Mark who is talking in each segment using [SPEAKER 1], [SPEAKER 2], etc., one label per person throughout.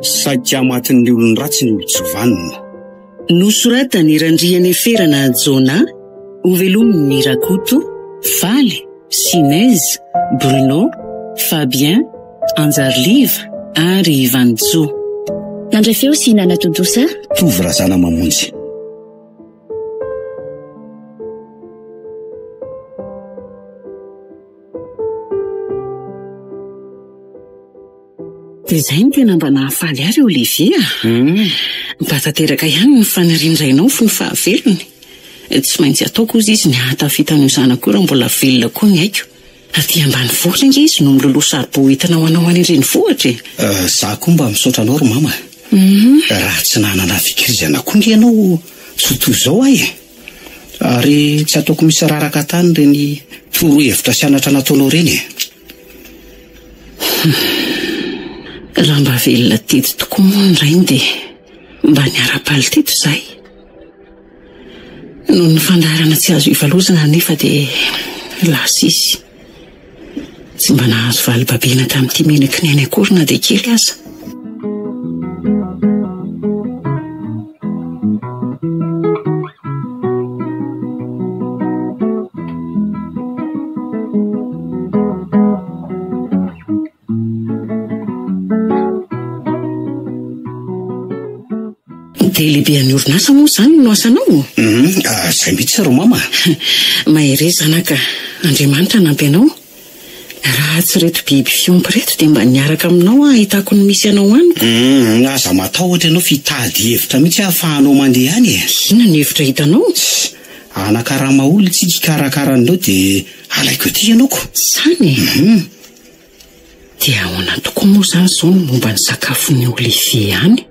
[SPEAKER 1] Saika matin'ny olony ratsy ny Jovanina.
[SPEAKER 2] Nosoratany Randriana Eferana Jona, Ovelominy Rakoto, Valy, Sinez, Bruno, Fabien, Anjarliva ary Vanjo.
[SPEAKER 3] Nandray feo sy Nana Todosa?
[SPEAKER 1] Tovy razana mamonjy.
[SPEAKER 2] Dia izay ny tena mba nahafaly ary Olivia. Mba tanteraka ihany ny fanirindranao fo ny fahavelony. Tsy maintsy ataoko ozy izy ny ahatafitany io zanako raha mbola velona koa ny haiko. Aty ambany vohitra inge izy no miloloha saribo hitanao anao any an-drenivohitra.
[SPEAKER 1] Za koa mba misaotra anao ro mama. Raha tsy nanana fikirizana koa nge ianao tsy toy izao ahy. Ary tsy ataoko misy raraka tany reny torohevitra sy anatra nataonao reny.
[SPEAKER 2] Raha mba velona teto tokoa moa ny rainy dia mba niara-paly teto izay. Noho ny fandaharana tsy azo ivalozana nefa dia lasa izy. Tsy mba nahazo valy-babiana tamin'ity menaky ny any akory na dia kely aza. Dia lehibe any orinasa moa izany no asanao?
[SPEAKER 1] Izay mihitsy ro mama.
[SPEAKER 2] Mahery zanaka, Andriamanitra nampy anao. Raha tsy reto biby fiompy reto dia mba niaraka aminao ahitako ny misy anao aniko.
[SPEAKER 1] Aza matahotra ianao fitady hevitra mihitsy ahafahanao mandeha any.
[SPEAKER 2] Inona ny hevitra hitanao?
[SPEAKER 1] Anakarama olona tsika hikarakara anao dia alaiko ety ianaoko.
[SPEAKER 2] Sany? Dia ahoana tokoa moa izany izao no momba ny sakafon'ny Olivia any?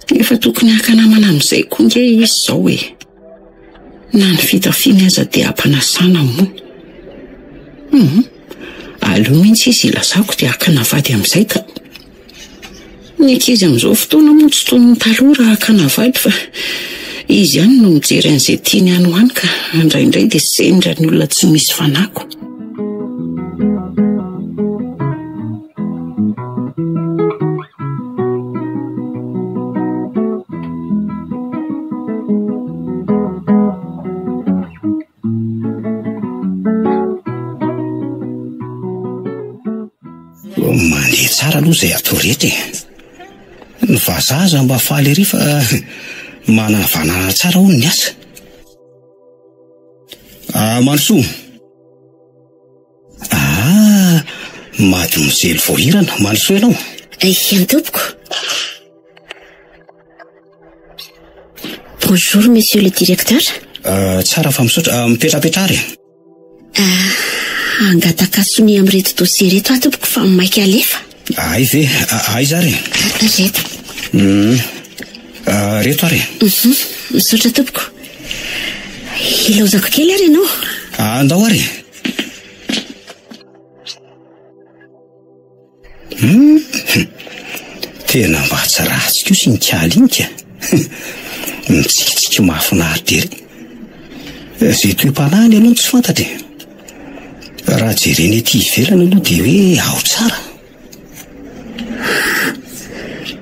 [SPEAKER 2] Efa tokony haka-namana amin'izay koa nge izy izao e. Na ny fitafiany aza dia ampanasana moa. Aleo mihitsy izy ilazako dia haka-navady amin'izay ka. Ny ankizy amin'izao fotoana moa tsy toy ny taloha raha haka-navady fa izy ihany no mijery an'izay tiany any ho any ka indraindray dia sendra ny olona tsy misy fanako.
[SPEAKER 1] Mandeha tsara aloha izay atao rehetra e. Ny vazaza mba faly ery fa manana vanana tsara hono ny asa. Mansoa. Mady mizely voahirana, Mansoa ianao.
[SPEAKER 3] Ihany tompoko. Bonjour, monsieur le directeur.
[SPEAKER 1] Tsara fa misaotra, mipetrapetra ary.
[SPEAKER 3] Angatakasony amin'reto dossier reto tompoko fa maika alefa.
[SPEAKER 1] Ay ve, aiza ary?
[SPEAKER 3] Reto.
[SPEAKER 1] Reto ary?
[SPEAKER 3] Misaotra tompoko. Ilaozako kely ary ianao.
[SPEAKER 1] Andao ary? Tena mba tsaratsika io sy ny kalinika. Mitsikitsika mahafinaritra ery. Izay toem-panahy ianao tsy fantatra. Raha jereny ety ivelany aloha dia hoe ao tsara.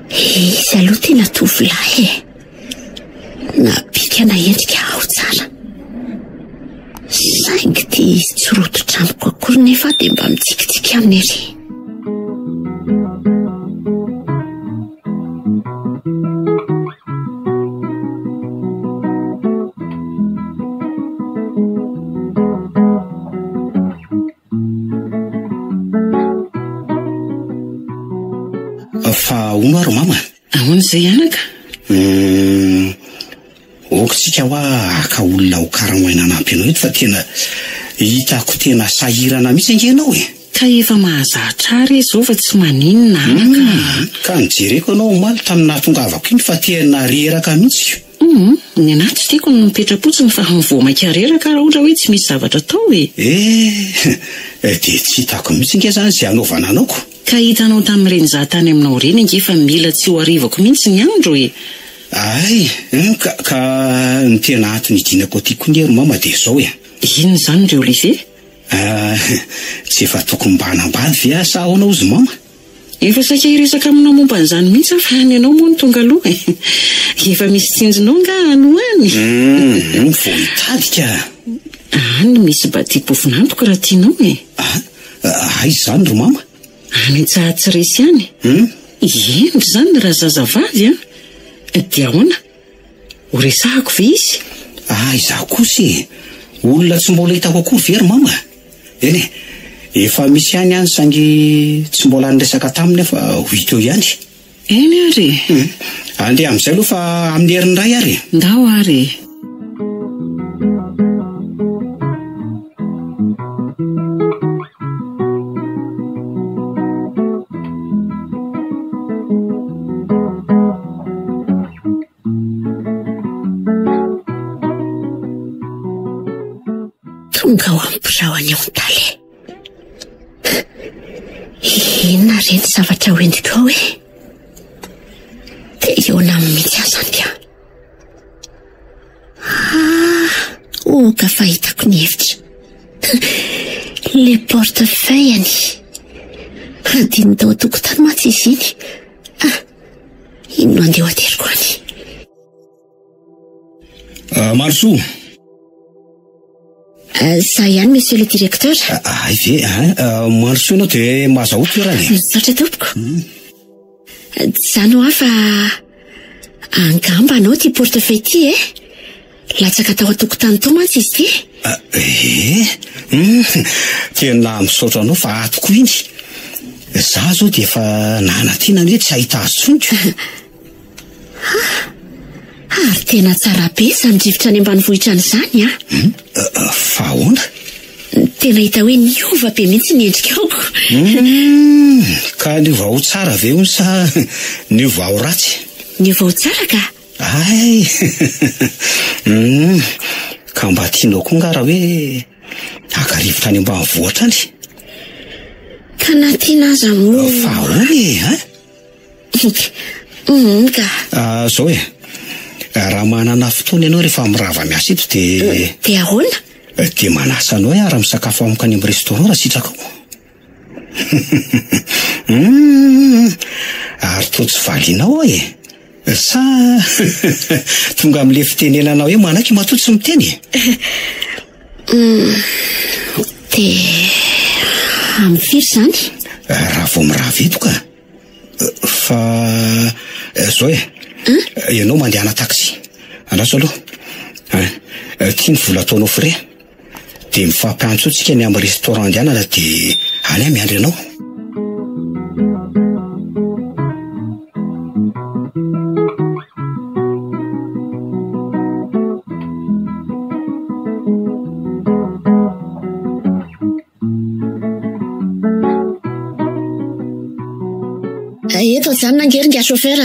[SPEAKER 3] Izy aloha tena tovolahy e. Nabika na endrika ao tsara. Saingy tia izy tsy roto-drano kokory nefa dia mba mitsikitsika aminy ery.
[SPEAKER 1] Fa ono ary mama?
[SPEAKER 2] Ahoana izay anaka?
[SPEAKER 1] Okotsika hoa aka olona ho karamaina anampy anao eto fa tena hitako tena sahirana mihitsy ange ianao e.
[SPEAKER 2] Ka efa mahazahatra ary izao fa tsy maninona anaka.
[SPEAKER 1] Ka nijereko anao omaly tamin'ny nahatongavako iny fa tena reraka mihitsy.
[SPEAKER 2] Ny anaty tsy tiako ny mipetra-potsiny fa mivoamaka reraka raha ohatra hoe tsy misy zavatra tao e.
[SPEAKER 1] Dia tsy hitako mihitsy nge zany izay anaovana anaoko.
[SPEAKER 2] Ka hitanao tamin'ireny zahatany aminao ireny ange fa mila tsy ho arivako mihitsy ny andro e.
[SPEAKER 1] Ay, ka ny tena antony idinako tiako ny hery mama dia izao e.
[SPEAKER 2] Inona izany ry Olivier?
[SPEAKER 1] Tsy efa tokony mba hanambady ve sa ahoana ozy mama?
[SPEAKER 2] Efa saika hiresaka aminao momba an'izany mihitsy fa any ianao moa no tonga aloha e. Efa misy tsinjonao nga ano any?
[SPEAKER 1] Vao hitadika.
[SPEAKER 2] Any misy batiam-pofonantoka raha tianao e.
[SPEAKER 1] Ay izany ro mama?
[SPEAKER 2] Any Antsahatsiresy any? Ino izany raha zazavavy dia ahoana? Ho resahako ve izy?
[SPEAKER 1] Izaho kosa e. Olona tsy mbola hitako akory very mama. Eny e, efa misy ihany sangy tsy mbola niresaka taminy fa ho hita eo ihany.
[SPEAKER 2] Eny ary.
[SPEAKER 1] Andeha amin'izay aloha fa amin'ny herin'ny ray ary.
[SPEAKER 2] Ndao ary.
[SPEAKER 3] Tonga ho ampirao any Ontaly. Inona reny zavatra hoentiko ao e? Dia eo naminy mihitsy azany dia. Ka fahitako ny hevitra. Le portefeuille-any. Adiny tao tokotany matsy izy iny. Ino andeha ateriko any?
[SPEAKER 1] Marso.
[SPEAKER 3] Ça ihany, monsieur le directeur.
[SPEAKER 1] Ay ve, Marso ianao dia mahazahoto toerana e.
[SPEAKER 3] Misaotra tompoko. Zany ho afa angamba anao ty portefeuille ty e. Latsaka tao an-tokotany tao mantsy izy ty.
[SPEAKER 1] Tena misaotra anao fa atoko iny. Za zao dia efa nanatiana hoe tsy ahita azy tsoniko.
[SPEAKER 3] Ary tena tsara be izany rivotra any ambanivohitra an'izany
[SPEAKER 1] Fa ahoana?
[SPEAKER 3] Tena hita hoe niova be mihitsy ny endrikako.
[SPEAKER 1] Ka niova ho tsara ve hono sa niova ho ratsy?
[SPEAKER 3] Niova ho tsara ka?
[SPEAKER 1] Ay. Ka mba tianao koa nga raha hoe haka rivotra any ambanivohitra any?
[SPEAKER 3] Ka natiana aza moa.
[SPEAKER 1] Fa ahoana
[SPEAKER 3] Ka.
[SPEAKER 1] Zao e. Raha manana fotoana ianao rehefa mirava miasa eto
[SPEAKER 3] dia ahoana?
[SPEAKER 1] Dia manasa anao ara misakafo amiko any amin'ny restaurant raha sitraka ao. Ary toa tsy valinao e. Sa tonga amin'le fitenenanao hoe manaky matoa tsy miteny?
[SPEAKER 3] Dia amin'ny firy izany?
[SPEAKER 1] Raha vao mirava eto ka. Fa zao e. Ianao mandehana taxi. Andraso aloha. Tia ny vola ataonao frais. Dia mifampiantso tsika ny amin'ny restaurant andehanana dia any miandry ianao.
[SPEAKER 3] Eto izany nangeringa chauffeur.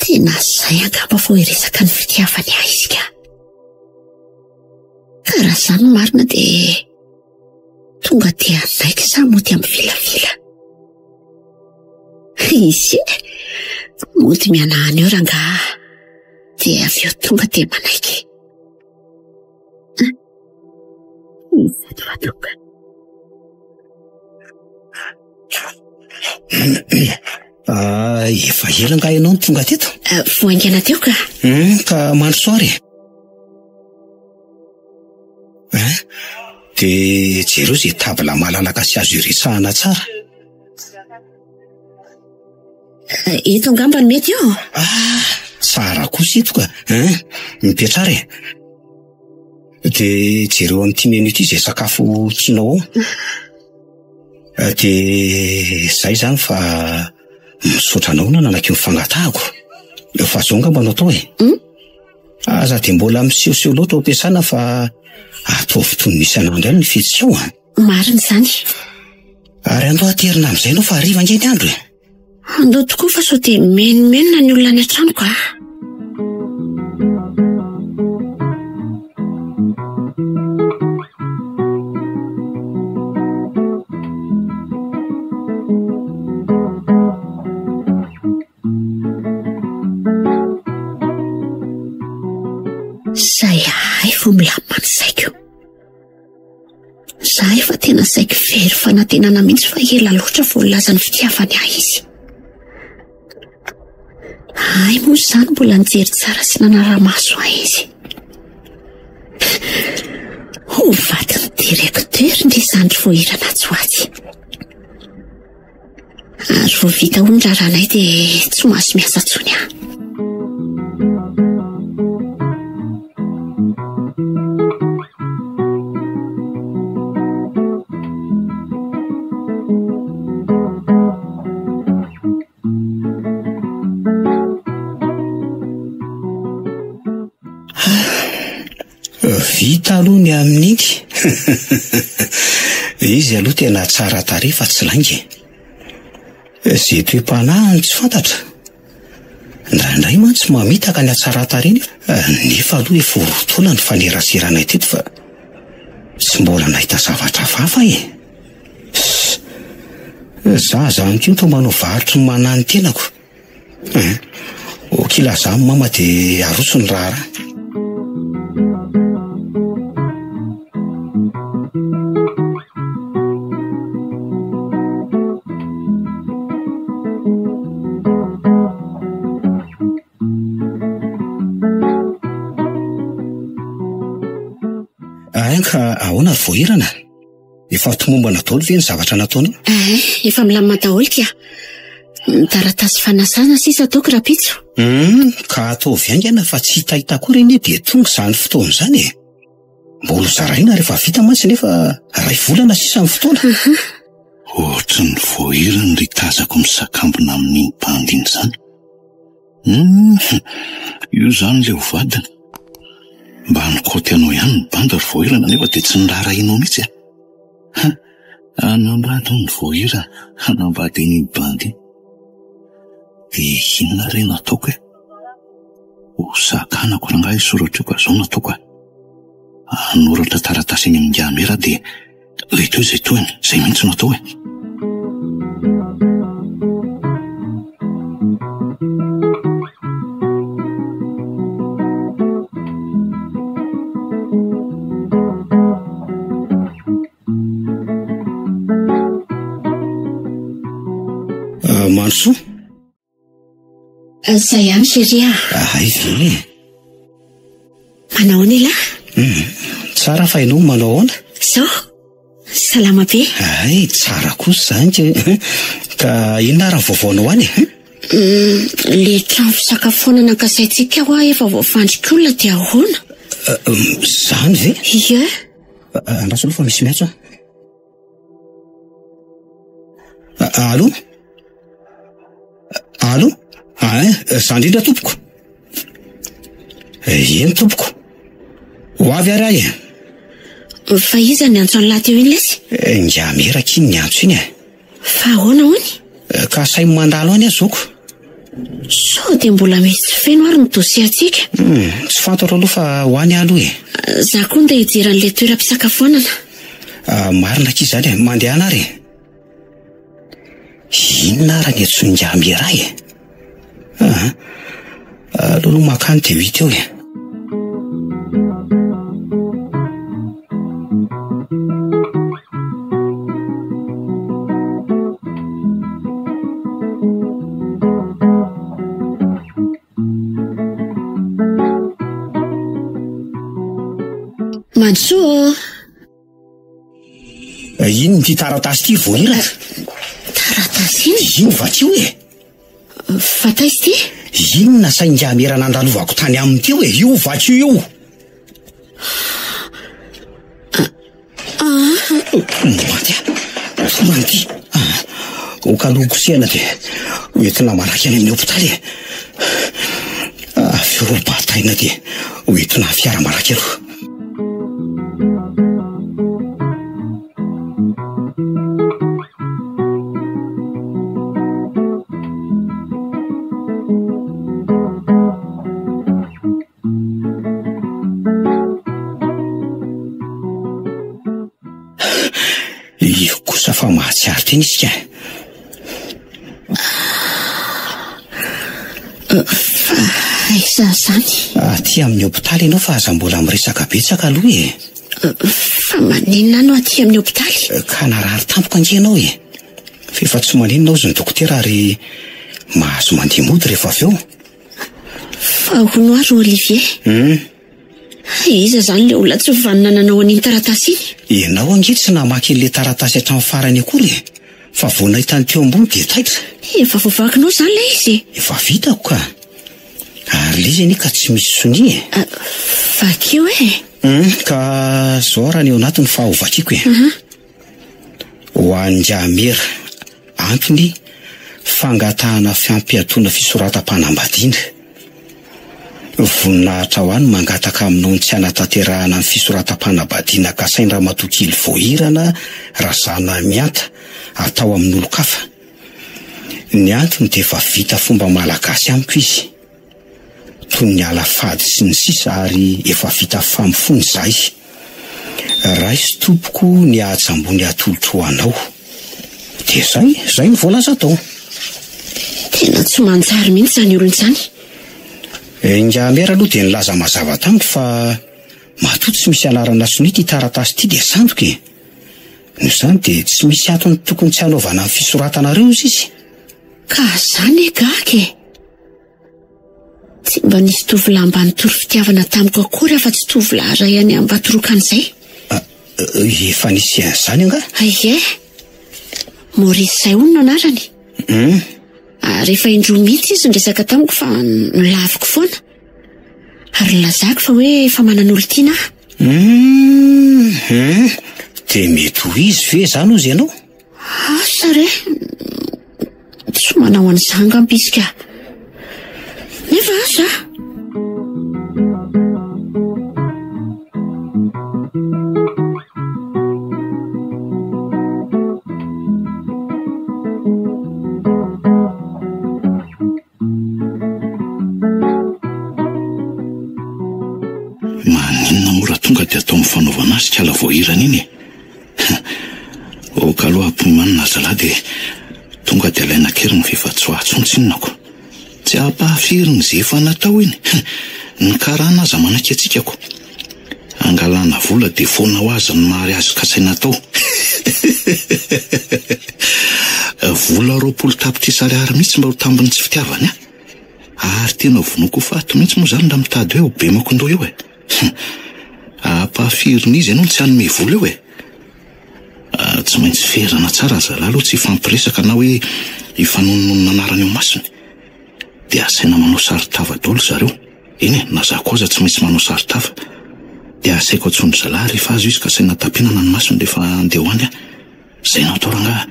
[SPEAKER 3] Tena zay angamba vao hiresaka ny fitiavany ahy izy ka. Ka raha izany marina dia tonga dia anaiky sa mody amin'ny vilavila. Izy mody mianahany eo ranga dia avy eo tonga dia manaiky. Izy ato fa tonga.
[SPEAKER 1] Efa ela nga ianao ny tonga teto?
[SPEAKER 3] Voaingana teo ka.
[SPEAKER 1] Ka mandro soary. Dia jereo izay tabla malalaka sy azo iresahana tsara.
[SPEAKER 3] Eto angamba ny mety eo.
[SPEAKER 1] Tsara kosa eto ka. Mipetrara e. Dia jereo amin'ity menu ity izay sakafo tianao ao. Dia zay zany fa misaotra anao na nanaky mifangatahako. Fa zao nga mbanao tao e. Aza dia mbola misehoseho loatra ampiasana fa ataovy toy ny isan'andro ihany ny fetsika ao.
[SPEAKER 3] Marina izany.
[SPEAKER 1] Ary andao aterina amin'izay anao fa hariva ange ny andro e.
[SPEAKER 3] Andao tokoa fa sao dia menomenona ny olona any an-tranoko Zay ahay vo milamany saiko. Zahay fa tena saiko very fanantenana mihitsy fa ela loatra vao laza ny fitiavany ahy izy. Ay moa izany mbola nijery tsara sy nanara-maso ahy izy. Ho vatiny direkteur ndre zandry voahirana tsoatsy. Ary vao vita ho ny raranay dia tsy mahazo miasa tsony aho.
[SPEAKER 1] Vita aloha ny amin'iny. Izy aloha tena tsara tarehy fa tsy laingy. Izay toe-panahiny tsy fantatra. Indraindray mantsy mamitaka ny atsara tarehy nefa aloha efa rotoana ny faneraseranay teto fa tsy mbola nahita zavatra hafa e. Zany koa to manao varotra ny manany tenako. Okila zany mama dia aroso ny rara. Ka ahoana ry voahirana? Efa tomombana daholo ve ny zavatra nataonao?
[SPEAKER 3] Efa milamina daholo kia. Taratasy fanasana sisa ataoko rapitso.
[SPEAKER 1] Ka atao viangana fa tsy hitahita koa reny dia tonga izany fotoana izany e. Mbola zaraina rehefa vita mantsy nefa ray volana sisa ny fotoana.
[SPEAKER 4] Ohatry ny voahirana ry tazako misakambina amin'iny bandy iny izany. Io izany ilay hovadina. Mba nikoty anao ihany ny bandy ry voahirana nefa dia tsy nirarahinao mihitsy a. Anambady ny voahirana, anambady iny bandy. Dia inona ire nataoko e? Ho sakanako rangahy soratreko azao nataoko e. Anoratra taratasy eny amin'ny gamera dia reto izay toany, izay mihitsy natao e.
[SPEAKER 1] Manso?
[SPEAKER 3] Zay ihany chérie.
[SPEAKER 1] Ay ve?
[SPEAKER 3] Manao ny lahy?
[SPEAKER 1] Tsara fa ianao manao ahoana?
[SPEAKER 3] Zao, salama be.
[SPEAKER 1] Ay, tsara kosa izany ka inona raha vaovaonao any?
[SPEAKER 3] Le trano fisakafoanana ankasaintsika ho efa voafandrika olona dia ahoana?
[SPEAKER 1] Izany ve?
[SPEAKER 3] Ie.
[SPEAKER 1] Andraso aloha fa misy miatso Allô? Allô? Izany indrindra tompoko. Eny tompoko. Ho avy ary ahy e.
[SPEAKER 3] Fa iza ny antso an'lahy teo iny lesy?
[SPEAKER 1] Ngameraka iny ny antso iny e.
[SPEAKER 3] Fa ahoana hony?
[SPEAKER 1] Ka say mandalo any azoko.
[SPEAKER 3] Sao dia mbola misy tsy feno ary ny dosie atsika.
[SPEAKER 1] Tsy fantaro aloha fa ho any aloha e.
[SPEAKER 3] Za koa ndeha hijery an'le toeram-pisakafoanana.
[SPEAKER 1] Marina k'i zany e, mandeha anary e. Inona raha ny antso Ngamera e? Aloha makany dia hita eo e.
[SPEAKER 3] Manso.
[SPEAKER 1] Ino ny taratasy ity voahirana?
[SPEAKER 3] Taratasy iny?
[SPEAKER 1] Ino vatsio e?
[SPEAKER 3] Fataizy ty?
[SPEAKER 1] Ino nasay Ngamera nandalovako tany aminy teo e? Io vatsio io. Manty manty. Ho kaloko sena dia hoentina malaky any amin'ny hopitaly e. Firoba-taina dia hoentina fiara malaky aloha. Io kosa fa mahatsiaro teny isika.
[SPEAKER 3] Aiza zany?
[SPEAKER 1] Aty amin'ny hopitaly ianao fa aza mbola miresaka betsaka aloha e.
[SPEAKER 3] Fa maninona no aty amin'ny hopitaly?
[SPEAKER 1] Ka narary tampoka ange ianao e. Fefa tsy maninona ozy ny dokotera ary mahazo mandeha mody rehefa avy eo.
[SPEAKER 3] Fa hono ary Olivier? Iza zany le olona tsy vanina nanao an'iny taratasy iny?
[SPEAKER 1] Ianao ange tsy namaky an'le taratasy hatramin'ny farany akory e. Fa vao nahitany teo ambony dia taitra.
[SPEAKER 3] Efa voavakinao zany le izy?
[SPEAKER 1] Efa vitako ka. Ary le izy ka tsy misy soni e.
[SPEAKER 3] Vakio e?
[SPEAKER 1] Ka zao raha ny eo anatiny fa ho vakiako e. Ho anjamera antony fangatahana fiampiatoana fisoratam-panambadiana. Voninahitra ho any mangataka aminao ny tsy anatanterahana ny fisoratam-panambadiana ka saindra matokily voahirana razana mianta atao amin'ny olo-kafa. Ny antony dia efa vita fomba malagasy amiko izy. Toy ny alafady sy ny sisa ary efa vita famifony zay. Raisy tompoko ny ahajambony atolotro anao. Dia zay ny voalaza tao.
[SPEAKER 3] Tena tsy manjary mihitsy zany olona zany.
[SPEAKER 1] Njamera aloha dia nilaza mazava tamiko fa matoa tsy misy anarana sonity ity taratasy ity dia sandoka e. No izany dia tsy misy atony tokony tsy hanaovana amin'ny fisoratanareo izy.
[SPEAKER 3] Ka zany e gaka e. Tsy mba nisy tovolahy ambany toro fitiavana tamiko akory afa tsy tovolahy ray any Ambatorokan'izay?
[SPEAKER 1] Efa nisy an'izany anga?
[SPEAKER 3] Ie. Maurice zay hono no anarany. Rehefa indroa mihitsy izy nresaka tamiko fa nilaviko foana. Ary lazako fa hoe efa manan'olo tiana.
[SPEAKER 1] Dia mety ho izy ve zany ozy ianao?
[SPEAKER 3] Asa re? Tsy manao an'izany angamba izy ka. Nefa asa?
[SPEAKER 4] Maninona mora tonga dia atao mifanaovana azy kala voahirana iny e. Ka aloha ampomanina zala dia tonga dia ilaina kely ny fifatsoatsonsinako. Tsy hampahafiriny izay efa natao iny. Ny karana aza manaiky atsikako. Angalana vola dia foana ho azy ny mahary azy ka saina natao. Vola 20 tapitrisa ariary mihitsy mba ho tambiny tsy fitiavany ary tena vonoko fato mihitsy moa zany raha mitady hoe ho be makondro eo e. Hampahafiriny izy ianao tsy hanome vola eo e. Tsy maintsy ferana tsara zala aloha tsy ifampiresaka na hoe hifanononona anarany eo masiny. Dia asaina manao saritava daholo zareo. Eny e, na za koza tsy maintsy manao saritava. Dia asaiko atsony zala rehefa azo izy ka asaina tampinana ny masiny rehefa andeha ho any. Zay natao rangaha.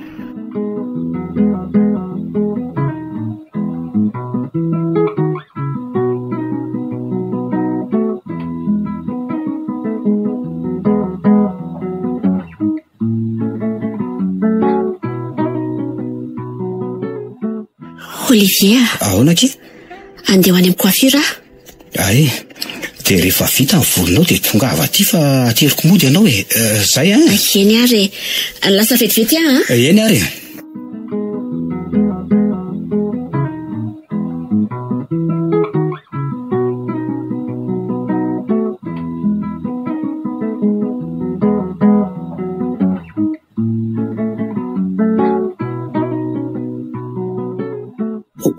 [SPEAKER 3] Olivier.
[SPEAKER 1] Ahoana ke?
[SPEAKER 3] Andeha ho any amin'ny coiffure.
[SPEAKER 1] Dia rehefa vita ny volonao dia tonga avy aty fa ateriko mody ianao e. Zay a?
[SPEAKER 3] Eny ary. Lasa vetivety a?
[SPEAKER 1] Eny ary.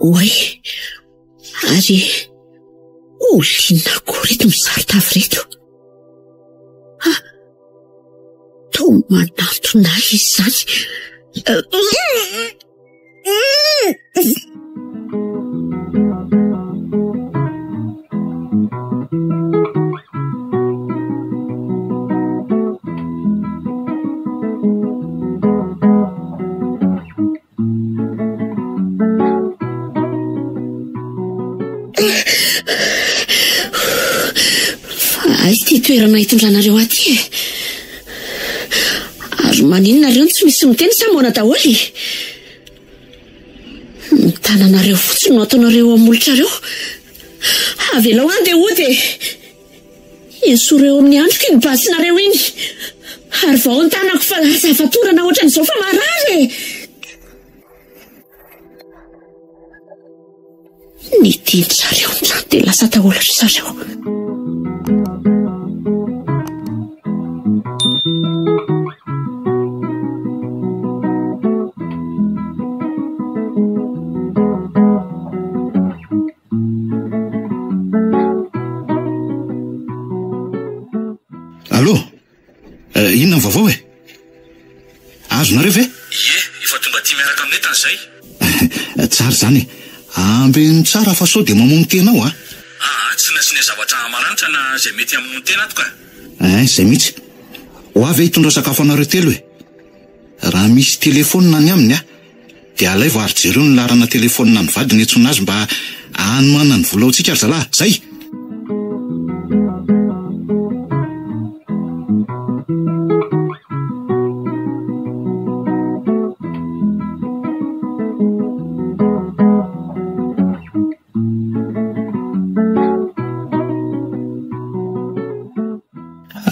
[SPEAKER 3] Oi, ary olona akory reto misaritavy reto. Tao manantona izy zany. Ity toerana hitondranareo aty e. Ary maninona reo tsy misy miteny sa moana daholo. Ny tananareo fotsiny no ataonareo amolotrareo. Avelao andeha ody e. Esoreo amin'ny androky ny basinareo iny. Ary vao ny tanako fa zafatorana ohatran'izao fa marary e. Ny tiany zareo dia lasa taholatra zareo.
[SPEAKER 4] Allô? Inona ny vaovao e? Azonareo ve?
[SPEAKER 1] Ie, efa tonga aty miaraka aminay tan'izay.
[SPEAKER 4] Tsara zany. Ambeny tsara fa sao dia mamono tena ao
[SPEAKER 1] tsy nasiana zavatra maranitra na izay mety amin'ny tena ato ka.
[SPEAKER 4] Izay mihitsy. Ho avy hitondra sakafo anareo telo e. Raha misy telefonina ny aminy dia alay vao ary jereo ny larana telefonina ny vadiny etsona azy mba hanomana ny vola antsika ry zalahy. Zay.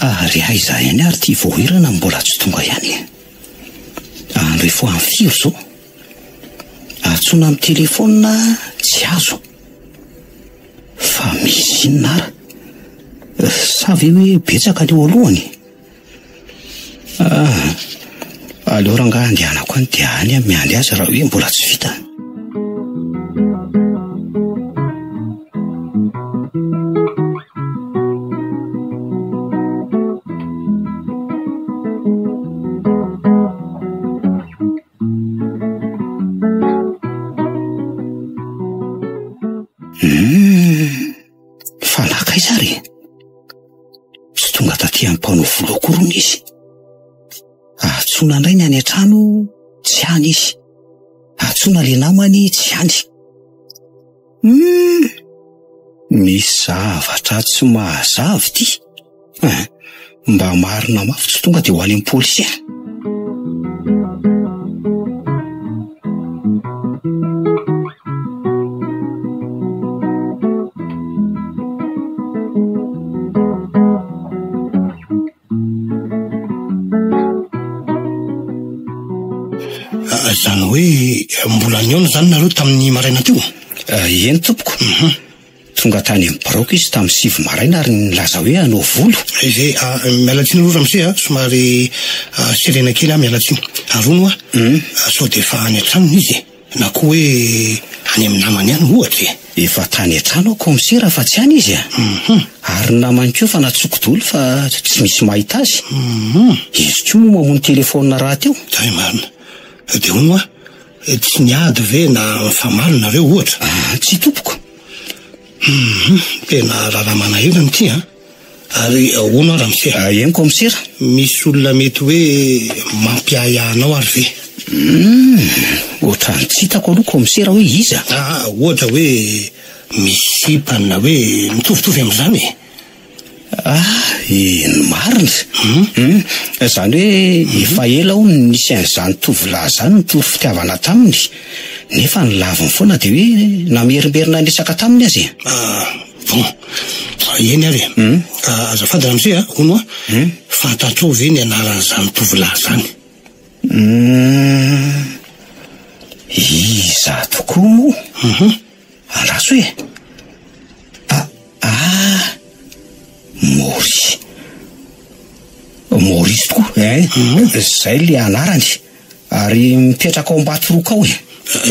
[SPEAKER 1] Ary aiza ihany ary tia voahirana mbola tsy tonga ihany. Andro efa amin'ny 4 zao. Atsona amin'ny telefonna tsy azo. Fa misy inona ara? Sa ve hoe betsaka leo alohany? Aleo rangahy andehanako any dia any miandry azy raha hoe mbola tsy vita. Falaka izary. Tsy tonga taty amin'ny mpanao vola akory izy. Atsona indray ny any an-trano tsy any izy. Atsona le namany tsy any. Misy zavatra tsy mahazavy ty. Mba marina mafy tsy tonga dia ho any amin'ny polisia.
[SPEAKER 5] Zany hoe mbola niona zany nareo tamin'ny maraina teo?
[SPEAKER 1] Eny tompoko. Tonga tany amin'ny baroka izy tamin'ny 7 maraina ary nilaza hoe hanao volo.
[SPEAKER 5] Izay mialatsiny aloha ramose somary sirena kely mialatsiny. Arono sao dia efa any an-tranony izy na koa hoe any amin'ny namany ihany ohatra.
[SPEAKER 1] Efa tany an-trano komisera fa tsy any izy Ary namany koa fa natsokodolo fa tsy misy mahita azy. Izy koa moa mamono telefonna raha teo.
[SPEAKER 5] Zay marina. Dia hono tsy niady ve na famalonareo ohatra?
[SPEAKER 1] Tsy tompoko.
[SPEAKER 5] Tena raha manahirana ity ary hono ramose.
[SPEAKER 1] Eny komisera.
[SPEAKER 5] Misy olona mety hoe mampiayanao ary ve?
[SPEAKER 1] Ohatrany tsy hitako aloha komisera hoe iza.
[SPEAKER 5] Ohatra hoe misipana hoe mitovitovy amin'izany
[SPEAKER 1] marina. Zany hoe efa ela ho nisy an'izany tovolahy zany nitory fitiavana taminy. Nefa ny laviny foana dia hoe namerimberina nisaka taminy azy.
[SPEAKER 5] Bon, eny ary azafady ramose hono fantatrao ve ny anaran'izany tovolahy zany?
[SPEAKER 1] Iza tokoa moa? Andraso hoe Maurice tokoa. Zay le anarany. Ary mipetraka ao Ambatoroka ao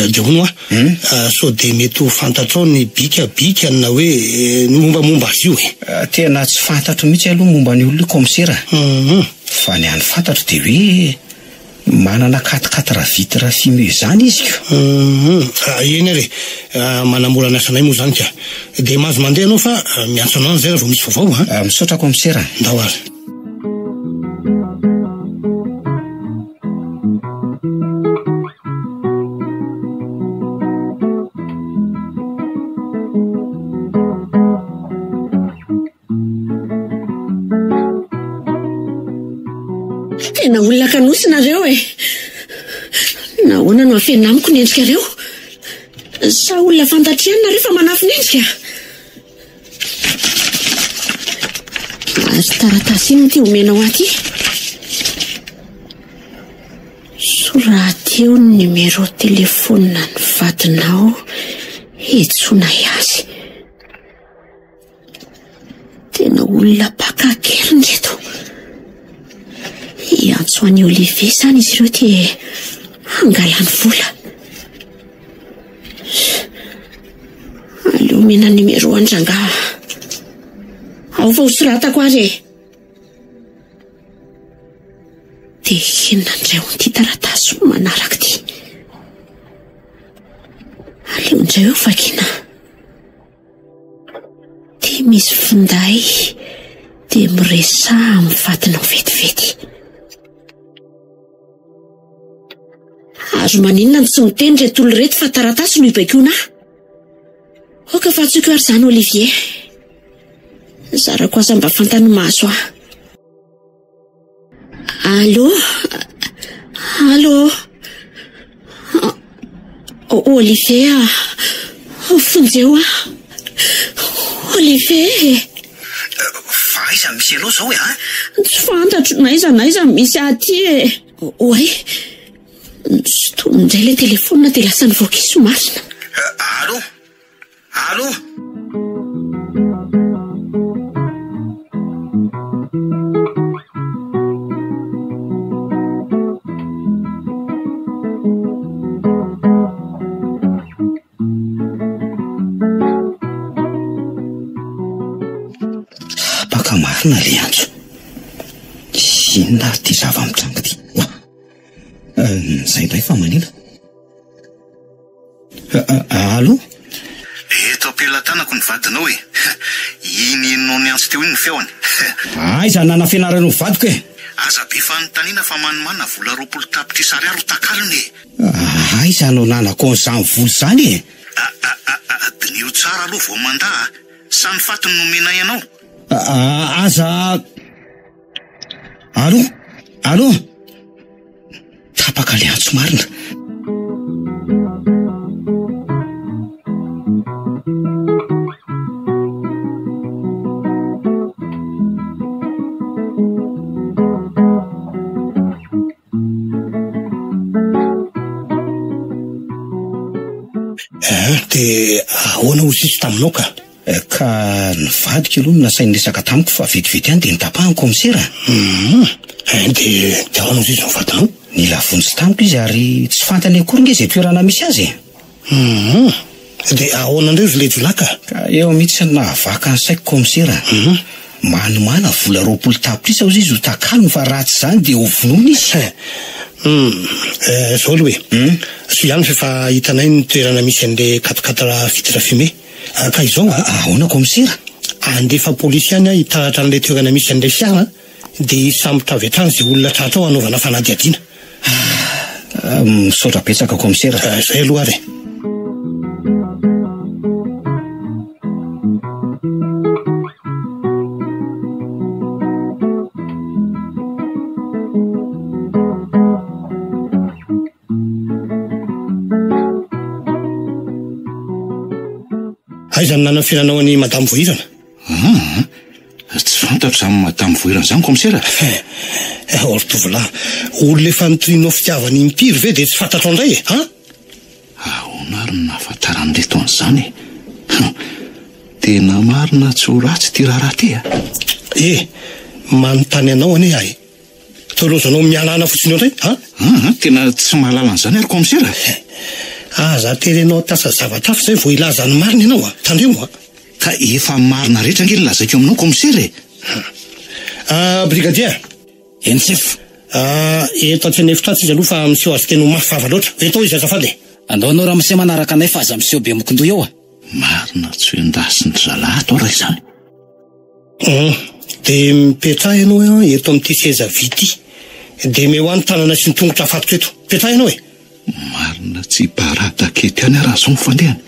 [SPEAKER 5] dia hono sao dia mety ho fantatrao ny bikabika na hoe ny mombamomba azy io
[SPEAKER 1] Tena tsy fantatro mihitsy aloha momba ny olona komisera. Fa ny any fantatro dia hoe manana 4x4 vitra fumée zany izy
[SPEAKER 5] eny ary manamora ny asanay moa zany ka. Dia mahazo mandeha anao fa miantso anao zay raha vao misy vaovao
[SPEAKER 1] misaotra komisera.
[SPEAKER 5] Ndao ary.
[SPEAKER 3] Tena olona kanosonareo nahoana no afenina amiko ny endrikareo? Sa olona fantatrehana rehefa manafy ny endrika? Ary taratasy ino ty omenao aty? Sorateo ny numéro telefonna ny vadinao etsonay azy. Tena olona pakakeliny reto. Iantso an'i Olivier zany izy ireo dia angalany vola. Aleo mena numero andrangà. Ao fa hosoratako azy. Dia henona indray ho ity taratasy manaraka ity. Aleo indray eo vakina. Dia misy finday dia miresa amin'ny vadinao vetivety. Azo maninona ny tsy miteny reto olona reto fa taratasy no ibaikona. Oka fa tsoko ary zany Olivier. Zarako aza mba fantany maso aho. Allô? Allô? Olivier, fonjeo ah. Olivier.
[SPEAKER 1] Fa aiza misy aloha zao ha?
[SPEAKER 3] Tsy fantatro naiza misy aty e. Oe. Stony indray le telefona dia lasa nivoaka izy marina.
[SPEAKER 1] Allô? Allô? Baka marina le antso. Inona ty zava-mitranga ty? Zay indray fa manina. Allô? Eto ampelantanako ny vadinao e. Inonao ny antso teo iny ny feony. Aiza nana fianarana ho vadiko e. Aza be fanontaniana fa manimanina vola 20 tapitrisa ariary takalony e. Aiza no nanako an'izany vola zany e. Dinio tsara aloha vao manda. Samy fatiny nomena ianao. Aza. Allô? Allô? Tapaka le antso marina. Dia ahoana ho sisy taminao ka? Ka nivadika aloha nasainy resaka tamiko fa vetivety ihany dia nitapahany komisera. Dia ahoana ho sisy nivadinao? Nilavonjy tamiko izy ary tsy fantany akory nge izay toerana misy azy. Dia ahoana indray izy lejolaka? Ka eo mihitsy nahavaka ny saiko komisera. Manimana vola 20 tapitrisa izy ho takalony fa ratsy zany dia ho vonoina izy. Zao aloha e. So ihany fa hitanay ny toerana misy an'ilay katakatara fitira fume. Ka izao ahoana komisera? Andefa polisy ihany hitaratra an'ilay toerana misy an'ilay fiara dia sambotra avy hatrany izay olona tratra ao hanaovana fanadihadiana. Misaotra betsaka komisera. Zay aloha ary. Aiza ny nana fiainanao any Madame Voirana? Tsy fantatra zany Madame Voirana zany komisera. Ortovolahy, olona efa nitorianao fitiavany impiry ve dia tsy fantatro andray e? Ahoana ary ny nahafantarany reto an'izany e? Tena marina tsy ho ratsy ty raharaha ty manontany anao anie ahy. Tolozanao mialana fotsiny eo indray? Tena tsy mahalala an'izany ary komisera. Aza terenao tasa zavatra hafa zay vao ilazany marina ianao tandremo ka efa marina rehetra nge lazaiko aminao komisera e. Brigadier. Eny chef. Eto atsy anefitra izy aloha fa miseho azy tena mafy vava loatra. Eto izy azafady. Andao anao raha miseho manaraka anay fa aza miseho be mokondoha eo Marina tsy endasiny zalato raha izany. Dia mipetraha ianao eto amin'ity seza vity. Dia mehoany tanana sy ny tongotra afatiko eto. Mipetraha ianao e. Marina tsy barata kety any raha zao mifandehany.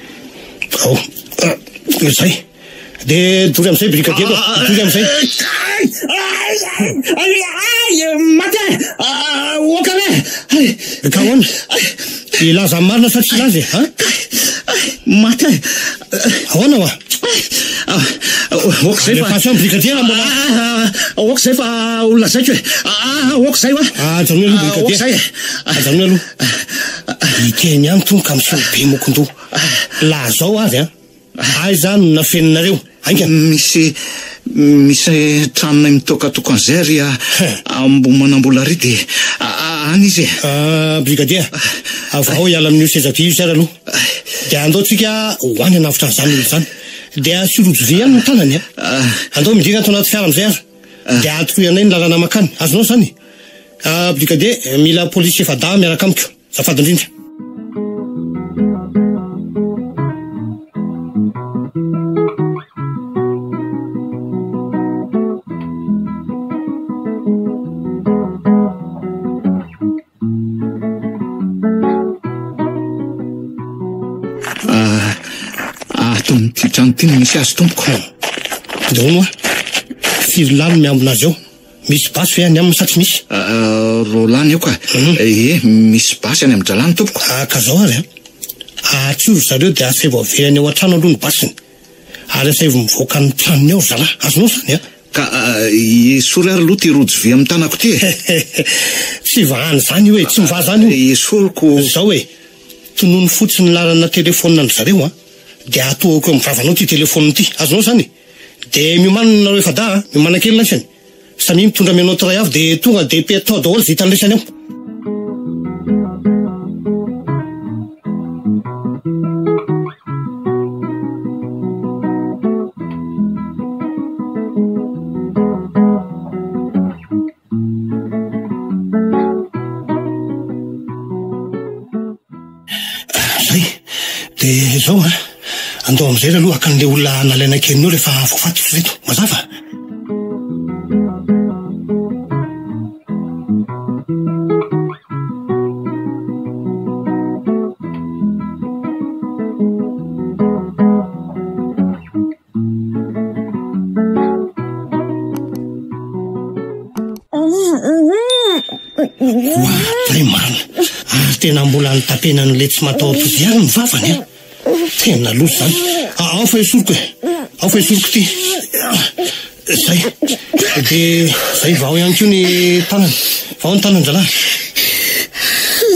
[SPEAKER 1] Zay. Dia dory amin'izay brigadier dory amin'izay. Maty okane. Ka ahoana? Ilaza marina sa tsy ilaza e? Maty ahoana okzay fa
[SPEAKER 5] pasao brigadier mbola
[SPEAKER 1] okzay fa olona zaiko hoe okzay wa
[SPEAKER 5] ajanony aloha brigadier
[SPEAKER 1] okzay
[SPEAKER 5] ajanony aloha iteny ihany tonga ka misy be mokondo laha zao azy ay zany nafeninareo ainga
[SPEAKER 1] misy tranonay mitokatoko an'izay ry manambola ry de any izy
[SPEAKER 5] brigadier avao hiala amin'io sezavy io zay aloha de andaotsika hoany anavitra n'izany olo zany de syrojo vy ihany no tanany andao midika ato anaty fiara am'izay azo de atoko ianay ny lalana makany azonao zany brigadier mila polisy efa da miaraka amiko zafady indrindra
[SPEAKER 1] ty trano ty no misy azy tompoko
[SPEAKER 5] daono firy lano miambinazy ao misy basy fe any amin'ny satsy misy
[SPEAKER 1] rolany eo ka misy basy any amin'ny dralany tompoko
[SPEAKER 5] ka zao ary atsoro zareo de asa vao averany ao an-trano aloha ny basiny ary asa ivo mivoaka ny tranony ao zala azonao zany
[SPEAKER 1] ka esory ary aloha ty rojo vy amin'ny tanako ty
[SPEAKER 5] tsy vahany zany hoe tsy mivaha zany
[SPEAKER 1] esoriko
[SPEAKER 5] zao hoe tonono fotsiny lalana telefônina ny zareo de atoako eo mivavanao ty telefôniny ty azonao zany de miomanina nareo efa da miomana-kely lansany samy mitondra mianao tray avy de tonga de petao daholo vita andraisany ao zay de zao andao am'izay ra aloha akan'le olona nalaina kelinao rehefa voafatiko reto mazava zay marina ary tena mbola nitapenan'le tsy matahotra izy any mivavany tena loso zany ao fa esoriko ao fa esoriko ty zay de zay vao ihany keo ny tanany vao ny tanany zalahy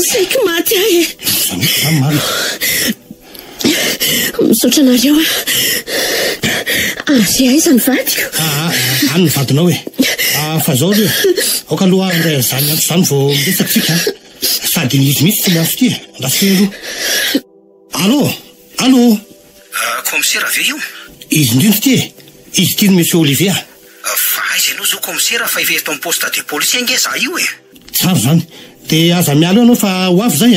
[SPEAKER 3] saiko maty ahy
[SPEAKER 5] zany marina
[SPEAKER 3] misaotra anareo azy ahy zany vadiko
[SPEAKER 5] any ny vadinao fa zao reo aoka aloha andray zany antso zany vao miresakitsika sady izy mihitsy ty miafo ty andasy alo allo
[SPEAKER 1] commissaire ve io
[SPEAKER 5] izy indrindro ty izy ty no monsieur Olivier
[SPEAKER 1] fa izy aloha zao commissaire fa efa eto amin'ny poste de police nge za io
[SPEAKER 5] tsara zany de aza mialo anao fa ho avy zay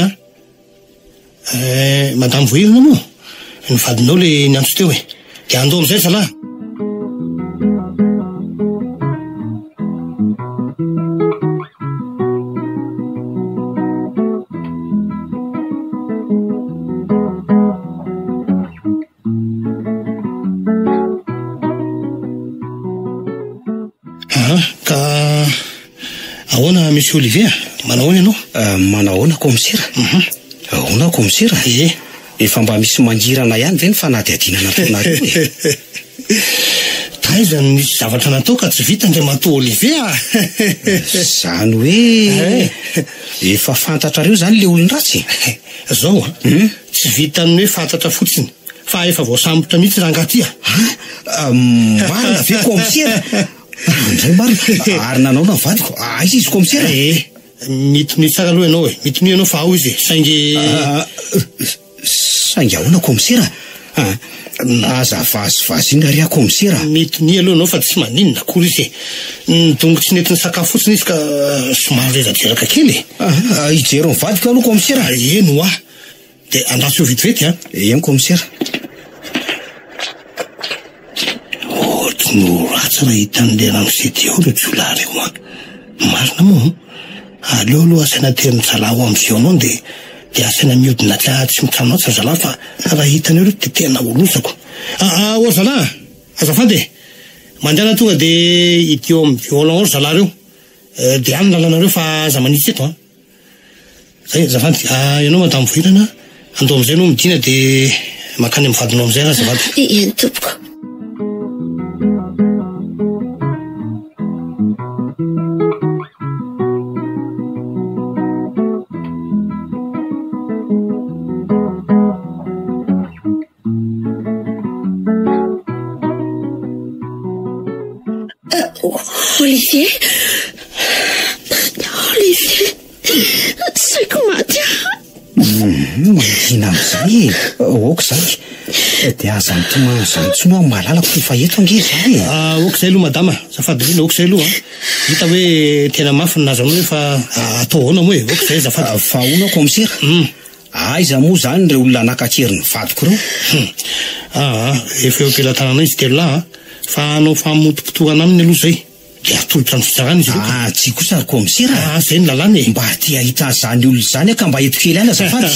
[SPEAKER 5] madame voirina moa ny vadinao le niantso teo de andao am'izay zalahy ka ahoana monsieur Olivier manahoana ianao
[SPEAKER 1] manahoana commissaire ahoana commissaire efa mba misy mangirana ihany ve ny fanadihadiana nataonareo
[SPEAKER 5] taizany misy zavatra natao ka tsy vita ndray matoa Olivier
[SPEAKER 1] zany hoe efa fantatrareo zany le olon-dratsy
[SPEAKER 5] zao tsy vitany hoe fantatra fotsiny fa efa voasambotra mihitsy rangaty
[SPEAKER 1] marina ve commissaire zay marina ary nanao na vadiko aiza izy commissaire
[SPEAKER 5] mitony tsara aloha ianao mitony ianao fa ao izy saingy
[SPEAKER 1] ahoana commissaire aza vazivazy iny ary commissaire
[SPEAKER 5] mitony aloha ianao fa tsy maninona akory izy nidongotsy netiny sakafo fotsiny izy ka somary reradraraka kely
[SPEAKER 1] ijero ny vadiko aloha commissaire
[SPEAKER 5] eno de andaso eo vetivety
[SPEAKER 1] eny commissaire
[SPEAKER 5] no ratsy raha hitan'le ramosety ao reo jolay reo marina moa aleo aloha asaina teriny zalaho am'izay anao de asaina miodina tsy mitranao tsy zalahy fa raha hitaneo reo de tena olosako o zalahy azafady mandehana tonga de iteo amin'ny violon ao zalahy reo de any lalanareo fa aza manitsy eto zay azafady ianao madamo voirana andao am'izay anao midina de makany amin'ny vadinao am'izay raha azafady
[SPEAKER 3] eny tompoko Olivier, saiko maty
[SPEAKER 1] mahina am'izay oka zay dia aza nytomazanytsony ao malalako fa eto ange zay
[SPEAKER 5] oka zay aloha madama zafady lina oka zay aloha hita hoe tena mafy naza aminao hoe fa atao hoana moa e oka zay zafady
[SPEAKER 1] fa ona komisera aiza moa zany reo olona anakakeriny vadiko reo
[SPEAKER 5] efa eo ampelantanana izy telo lahy fa anao famotopotoana aminy aloha zay de atolotra ny fitsarana izy
[SPEAKER 1] tsy kosa ry komisera
[SPEAKER 5] zay ny lalàna e
[SPEAKER 1] mba ty ahita zany olona zany ka mba eto kely any azafady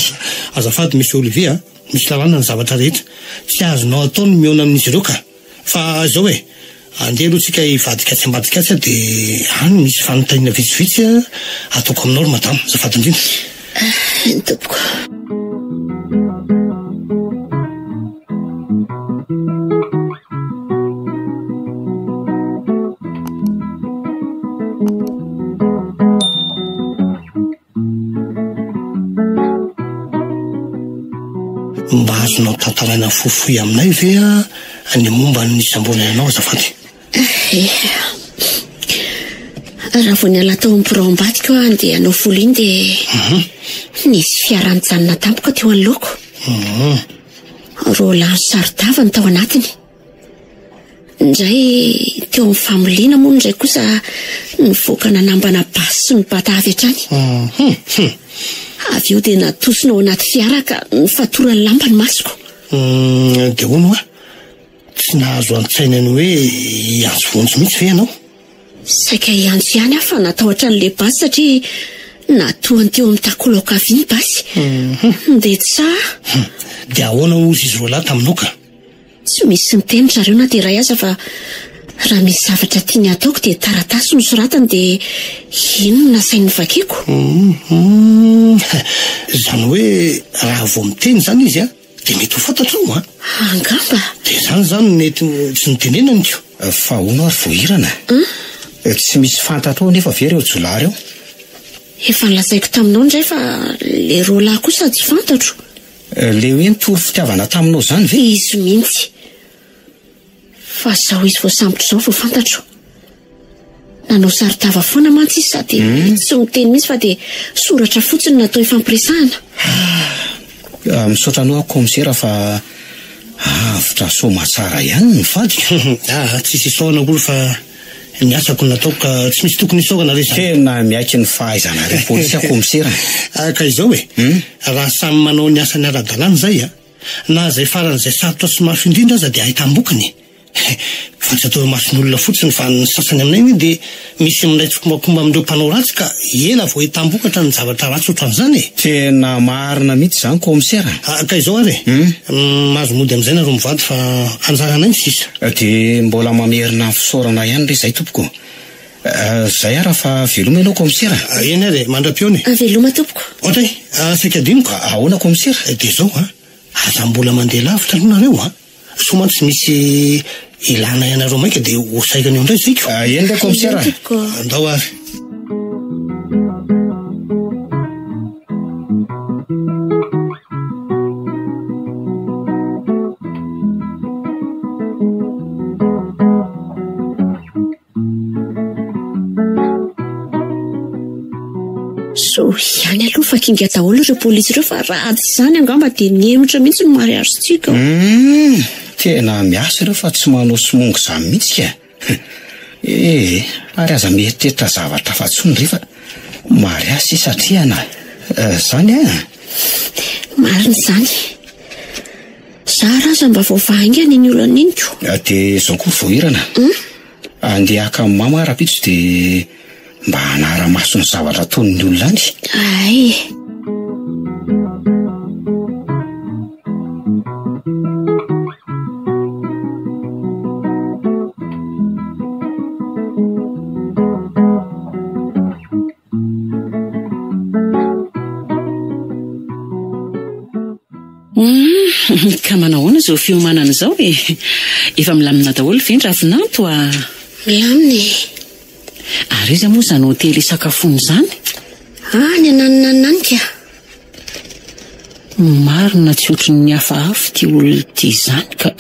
[SPEAKER 5] azafady misy Olivier misy lalàna ny zavatra rehetra tsy azonao atao ny miona amin'izy ireo ka fa zao e andeha aloha tsika hivadika tsy ambadika atsy de any misy fanontaniana vitsivitsy ataoko aminao ry madama azafady indrindra
[SPEAKER 3] tompoko
[SPEAKER 5] mba azonao tantaraina fohifohy aminay ve ny momba ny isam-bolana azafady
[SPEAKER 3] raha vao ny ala tao am'mporoambadika dia anao folo iny dia nisy fiarany-janona tampoka teo an'loko rola sarodava ny tao anatiny indray teo amin'ny familiana moa indray kosa nivoaka nanambana basy sy ny bata avy hatrany avy eo dia natosina ao anaty fiara ka nifatorany lamba ny masoko
[SPEAKER 5] dia hono tsy nahazo antsainany hoe hiantso vonjy mihitsy ve ianao
[SPEAKER 3] saika hiantso ihany fa natahotra n'le basy satria natoany teo amin'ny takolaokavy ny basy dia tsa
[SPEAKER 5] dia ahoana ozy izy roa lahy taminao ka
[SPEAKER 3] tsy misy miteny zareo na dia ray aza fa raha misy zavatra tiany ataoko dia taratasy no soratany dia ino no nasainy vakiko
[SPEAKER 5] zany hoe raha vao miteny zany izy dia mety ho fantatro
[SPEAKER 3] angamba
[SPEAKER 5] dia zany nety tsy nitenenany tio
[SPEAKER 1] fa ono ary voahirana tsy misy fantatro nefa ve reo jolahy reo
[SPEAKER 3] efa nilazaiko taminao indray fa le roalahy kosa tsy fantatro
[SPEAKER 1] le hoe nitory fitiavana taminao zany ve
[SPEAKER 3] izy mihitsy fa zao izy vao sambotra zao vao fantatro nanao saritava foana mantsy izy sady tsy miteny mihitsy fa dia soratra fotsiny natao ifampiresahana
[SPEAKER 1] misaotra anao komisera fa avitra somatsara ihany ny fady
[SPEAKER 5] tsisy isaoana kory fa ny asako nataoko ka tsy misy tokony isaoana re
[SPEAKER 1] tena miaiky ny fahaizana re polisy komisera
[SPEAKER 5] ka izao e raha samy manao ny asany ara-dalàna zay na zay faran'izay sarotra sy mafy indrindra aza dia ahitambokany fa tsy atao mason'olona fotsiny fa ny sasany aminay iny dia misy minaitsokombakomba amin'ireo mpanao ratsy ka ela vao hitambokatra ny zavatra ratsy ohatran'izany
[SPEAKER 1] tena marina mihitsy zany komisera
[SPEAKER 5] ka izao ary mahazo mody amin'izay nareo mivady fa anjaranay ny sisa
[SPEAKER 1] dia mbola mamerina fisaorana ihany re zay tompoko zay raha fa veloma ianao komisera
[SPEAKER 5] eny ary mandra-piony
[SPEAKER 3] veloma tompoko
[SPEAKER 5] ohatra saika adinoko
[SPEAKER 1] ahoana komisera
[SPEAKER 5] dia zao aza mbola mandeha lavitra aloha nareo somany tsy misy ilana ianareo maika dia hosaikany eo indray zayko
[SPEAKER 1] eny le komisera
[SPEAKER 5] andao ary
[SPEAKER 3] so ihany aloha fa kinga daholo ireo polisy ireo fa ratsy zany angamba dia niemotra mihitsy no mariazy-tsika
[SPEAKER 1] tena miasa ireo fa tsy manao somongo zany mihitsy ka ary aza mieritreritra zavatra fa tsony rehefa mariasy satria na zany
[SPEAKER 3] marina zany zara aza mba vaovahaingany iny olana iniko
[SPEAKER 1] dia zao koa voahirana andeha haka amin'ny mama ara-pitso dia mba hanara-maso ny zavatra ataon'ny olona any
[SPEAKER 3] ay
[SPEAKER 2] ka manahoana zao fiomanana zao efa milamina daholo ve ny ravinanto
[SPEAKER 3] milamina
[SPEAKER 2] ary izy moa zany hotely isakafony zany
[SPEAKER 3] any ananinanika
[SPEAKER 2] marina tsy ohatry ny hafahafa ty olona ty zany ka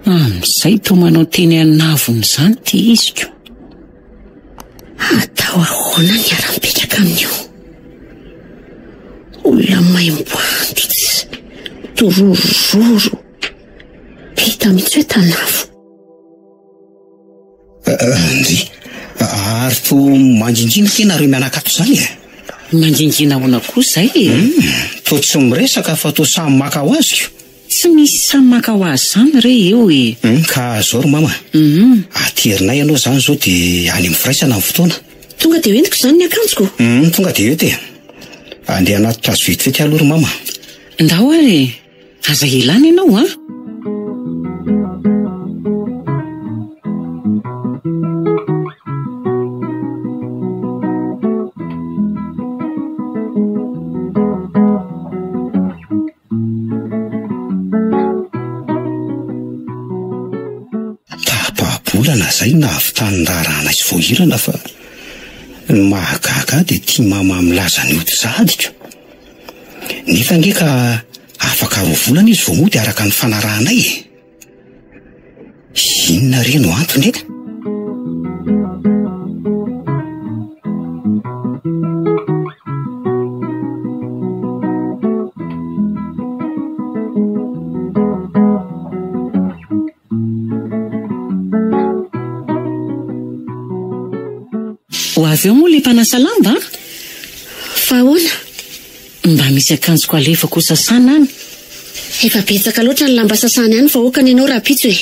[SPEAKER 2] amin'izay to manao teny anavony zany ty iziko
[SPEAKER 3] Tao ahoana ny ara-mipetraka amin'io? Olona maimboantro torororo hita mihitsy hoe tanavo.
[SPEAKER 1] Ndry ary to manjinjina tena reo mianakato zany e?
[SPEAKER 2] Manjinjina hoana kosa izay
[SPEAKER 1] to tsy miresaka fa to samy maka ho azy io.
[SPEAKER 2] Tsy misy samy maka ho azy zany re eo e.
[SPEAKER 1] Ka zao ro mama, aterinay ianao zany zao dia any amin'ny firaisana amin'ny fotoana.
[SPEAKER 3] Tonga dia hoentiko zany ny akanjoko.
[SPEAKER 1] Tonga dia ety andeha anaty trazo vetivety aloha ro mama.
[SPEAKER 2] Ndao ary aza ilana ianao a.
[SPEAKER 1] Tapabolana zay nahavitany rarana sy voahirana fa ny mahagaga dia tia mama milaza ny ody zadika. Nefa ngeka afaka rovolana izy vao mody araka ny fanarahanay e. Inona re no antony e?
[SPEAKER 2] Ho avy eo moa le mpanasa lamba?
[SPEAKER 3] Fa ahoana?
[SPEAKER 2] Mba misy akanjoko alefako sasana any.
[SPEAKER 3] Efa betsaka loatra ny lamba sasana ihany fa okany ianao rapitso e.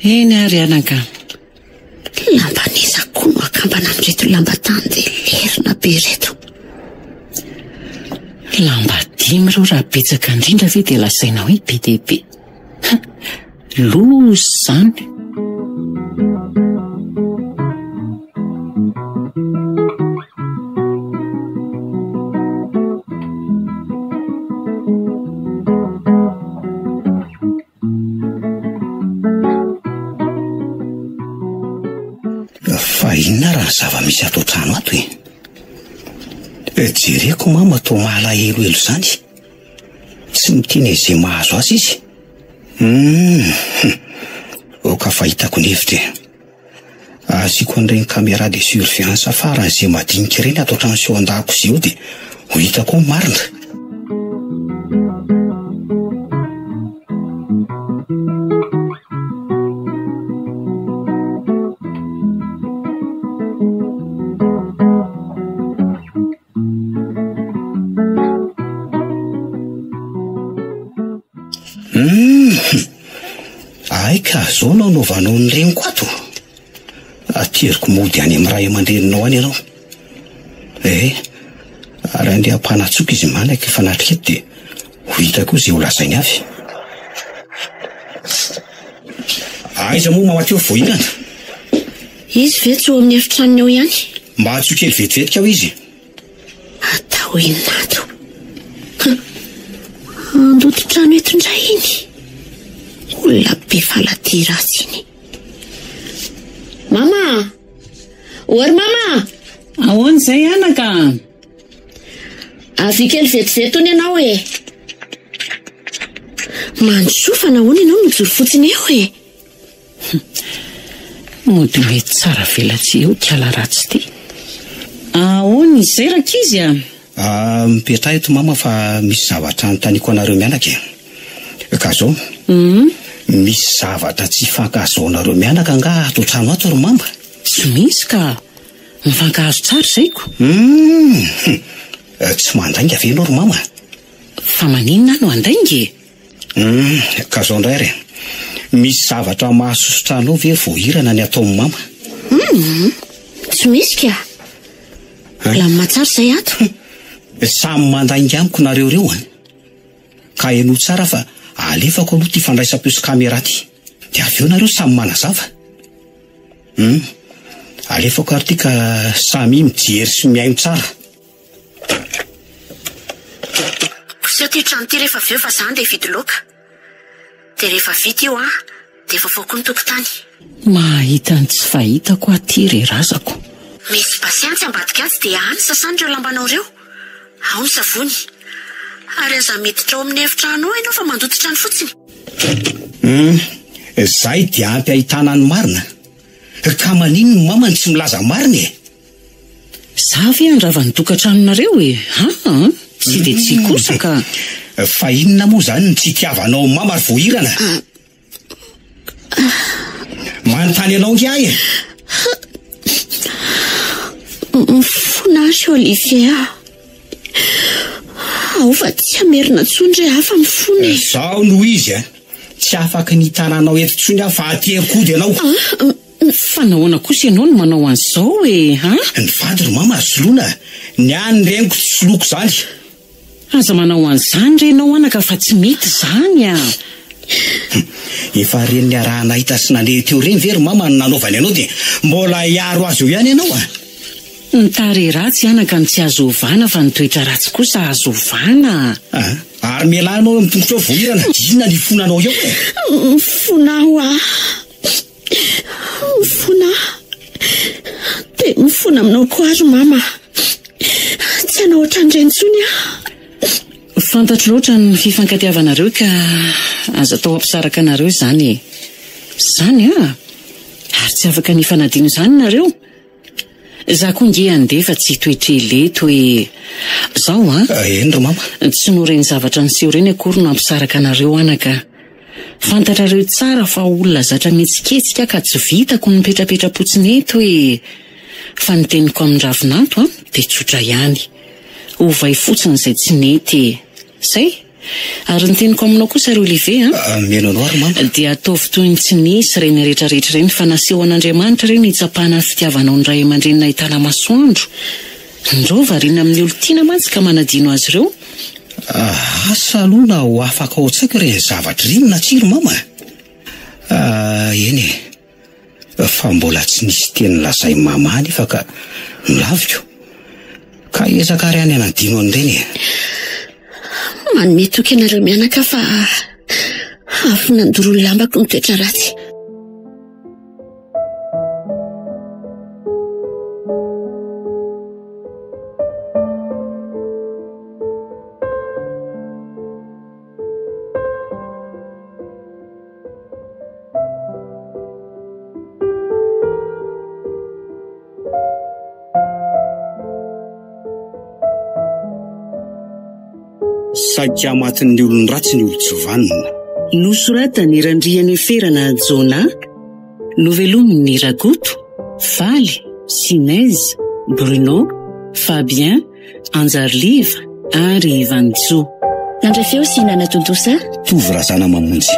[SPEAKER 2] Eny ary anaka.
[SPEAKER 3] Lamba nezako no akambana amin'reto lamba tany dia lerina be reto.
[SPEAKER 2] Lamba dimy reo raha betsaka indrindra ve dia lasaina hoe be dia be. Lozy zany.
[SPEAKER 1] Fa inona raha zava-misy ato trano ato e? Jereko mama to malaheloelo zany. Tsy miteny izay mahazo azy izy. Oka fahitako ny hevitra e. Asiako an'ireny caméra de surveillance afara izay madinika ireny ato trano sy ao an-dakozia io dia ho hitako marina. Aika zao no anaovanao ny reniko ato. Ateriko mody any amin'ny ray aman-dreninao any ianao. Ary andeha hampanatsoka izy manaka efa natriketo dia ho hitako izay ho lazainy avy. Aiza moa mamateo voahirana?
[SPEAKER 3] Izy ve tsy ho amin'ny efitranony ao ihany?
[SPEAKER 1] Mba hatsokely vetivetika ao izy.
[SPEAKER 3] Atao inato. Andoto trano eto indray iny. Olona be faladira azy iny. Mama! Oary mama!
[SPEAKER 2] Ahoana izay anaka?
[SPEAKER 3] Avy kely vetivety ony ianao e. Mandrosofa na hoana ianao mijoro fotsiny eo e.
[SPEAKER 2] Mody mety tsara velatsy eo tiala ratsy ty. Ahoana izay rakizy a?
[SPEAKER 1] Mipetra eto mama fa misy zavatra anontaniako anareo mianaka e. Ka zao? Misy zavatra tsy fankahazoanareo mianaka nga ato trano ato ro mama?
[SPEAKER 2] Tsy misy ka mifankahazo tsara zaiko.
[SPEAKER 1] Tsy mandainga ve ianao ro mama?
[SPEAKER 2] Fa maninona no andaingy?
[SPEAKER 1] Ka zao indray re. Misy zavatra mahasosotra anao ve voahirana ny ataon'ny mama?
[SPEAKER 3] Tsy misy ka. La matsara izay ato.
[SPEAKER 1] Samy mandainga amiko nareo reo ka eno tsara fa alefako aloha ty fandraisam-peo sy caméra ty. Dia avy eo nareo samy manazava. Alefako ary ty ka samy mijery sy miaino tsara.
[SPEAKER 3] Kosa ty trano ty rehefa avy eo fa zany dia hividy laoka. Dia rehefa vita io dia fafako ny tokotany.
[SPEAKER 2] Mahita ny tsy fahitako aty rerazako.
[SPEAKER 3] Misy pasiantsy ambadika azy dia any sasany ireo lambanao ireo. Ao ny savony. Ary aza miditra ao amin'ny efitrano ianao fa mandoto trano fotsiny.
[SPEAKER 1] Zay dia ampy ahitana ny marina. Ka maninona mama ny tsy milaza marina e?
[SPEAKER 2] Zavy ny rava nytokantranonareo tsy dia tsy kosa ka.
[SPEAKER 1] Fa inona moa zany tsy tiavanao mama ary voahirana? Manontany anao ngiahy.
[SPEAKER 3] Mifonasy Olivia. Ao fa tsy amerina tsondry hafa mifony.
[SPEAKER 1] Zao no izy tsy afaka ny tananao eto tsony aho fa aterikody ianao.
[SPEAKER 2] Fa nahoana kosa ianao no manao an'izao
[SPEAKER 1] Ny vady ro mama soloina. Ny any reniko tsy soloko zany.
[SPEAKER 2] Aza manao an'izany renao anaka fa tsy mety zany
[SPEAKER 1] Efa reny ny araha nahita sy nandeha teo reny very mama no nanaovany anao dia mbola hiaro azy eo ihany ianao
[SPEAKER 2] Nitare ratsy anaka ny tsy azo ovana fa nitoetra ratsy kosa azo ovana.
[SPEAKER 1] Ary mialanao amin'ny tongotra voahirana. Inona ny fonanao eo
[SPEAKER 3] Mifona dia mifona aminao koa azo mama. Tsy anao ohatran'ireny tsony
[SPEAKER 2] Fantatro loatra ny fifankatiavanareo ka aza tao ampisaraka anareo zany. Zany ary tsy afaka ny fanadino zany nareo. Za koa nge andeha fa tsy toetra leto hoe zao
[SPEAKER 1] eny ro mama.
[SPEAKER 2] Tsy noreny zavatra niseho reny akory no ampisaraka anareo anaka. Fantatrareo tsara fa olona zatra mihetsiketsika ka tsy vitako ny petrapetra-potsiny eto hoe fa niteniko amin'ny ravinato dia tsotra ihany. Ovay fotsiny izay tsy nety. Zay. Ary niteniko aminao kosa ry Olivier
[SPEAKER 1] menonao ary mama.
[SPEAKER 2] Dia ataovy toy ny tsy nisy reny rehetrarehetra reny fa naseho an'Andriamanitra reny hitsapana ny fitiavanao ny ray aman-dreny nahitana masoandro. Ndreo variana amin'ny olo-tiana mantsy ka manadino azy ireo.
[SPEAKER 1] Asa aloha na ho afaka ao tsaiko ireny zavatra ireny na tsiro mama. Eny fa mbola tsy nisy teny lazay mama nefa ka milaviko. Ka ezaka ary any anadino an'ireny
[SPEAKER 3] manome toky anareo mianaka fa afo nandoro ny lambako ny toetra ratsy.
[SPEAKER 1] Saika matin'ny olony ratsy ny olo tsy vanina.
[SPEAKER 2] Nosoratany Randriana Eferana Jona, novelomin'ny Rakoto, Faly, Sinez, Bruno, Fabien, Anjarliva ary Vanjo.
[SPEAKER 3] Nandray feo sy nana tontosa
[SPEAKER 1] tovy razana mamonjy.